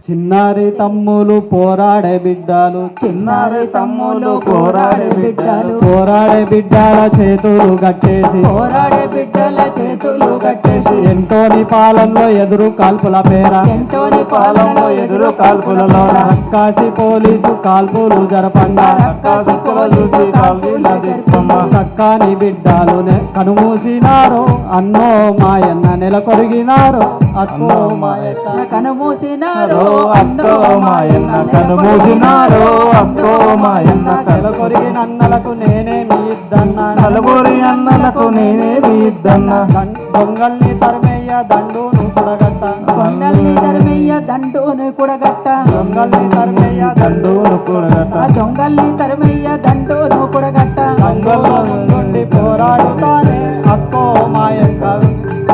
చిన్నారి తమ్ములు పోరాడే బిడ్డలు, చిన్నారి తమ్ములు పోరాడే బిడ్డలు, పోరాడే బిడ్డల చేతులు కట్టేసి, పోరాడే బిడ్డల చేతులు కట్టేసి, ఎంటోని పాలనలో ఎదురు కాల్పుల పేర, ఎంటోని పాలనలో ఎదురు కాల్పులలో రక్కాసి పోలీసు కాల్పులు జరపంగా, రక్కాసి పోలీసు కాల్పులు జరపంగా, చక్కాని బిడ్డలు కనుమూసినారు, అన్నో మాయన్న నెలకొరిగినారు, అన్నో మాయక్క కనుమూసినారు, అక్కో మాయన్న కనుమూసినారు, అక్కో మాయన్న నెలకొరిగిన అన్నలకు నేనే మీ ఇద్దన్న, నలుగురి అన్నలకు నేనే మీ ఇద్దన్న, దొంగల్ని తరిమేయ దండును కూడగట్ట, కొండల్ని తరిమయ్య దండును కూడగట్ట, దొంగల్ని తరిమేయ దండును కూడగట్ట, దొంగల్ని తరిమయ్య దండును కూడగట్ట, దొంగల ముందుండి పోరాడుతానే అక్కో మాయక్క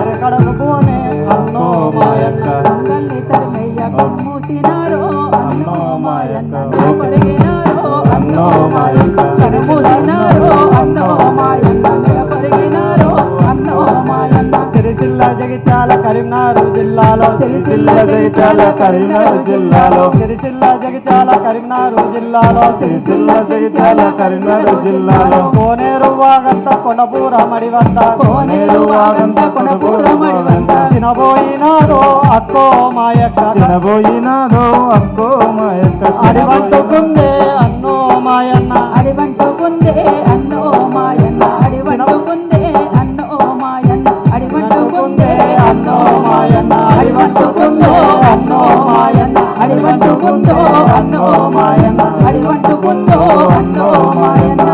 ఎరకడకు పోనే అన్నో మాయక్క, దొంగల్ని తరిమయ్య కనుమూసినారు, అన్నో మాయన్న నెలకొరిగినారు, అన్నో మాయన్న కనుమూసినారు, అన్నో మాయన్న నెలకొరిగినారు, అన్నో మాయన్న సిరిసిల్ల జగిత్యాల కరీంనగర్ జిల్లాలో, సిరిసిల్ల జగిత్యాల కరీంనగర్ జిల్లాలో, సిరిసిల్ల జగిత్యాల కరీంనగర్ జిల్లాలో, సిరిసిల్ల జగిత్యాల కరీంనగర్ జిల్లాలో, కోనేరు వాగంత కొండపూర మడివంత, కోనేరు వాగంత కొనపూర మడివంత, చినబోయినారో అక్కో మాయక్క చినబోయినాదో అక్కో మాయక్క అడివంటుకుందే అన్నో మాయన్న, అడివంటుకుందే అన్నో మాయన్న, అడివంటుకుందే అన్నో మాయన్న, అడివంటుకుందే అన్నో మాయన్న, అడివంటుకుందో అన్నో మాయన్న, అడివంటుకుందో అన్నో మాయన్న, అడివంటుకుందో అన్నో మాయన్న.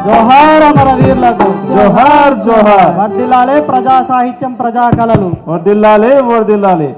జోహార్ అమరవీరులకు జోహార్ జోహార్. వర్ధిల్లాలే ప్రజా సాహిత్యం ప్రజా కళలు. వర్ధిల్లాలి వర్ధిల్లాలి.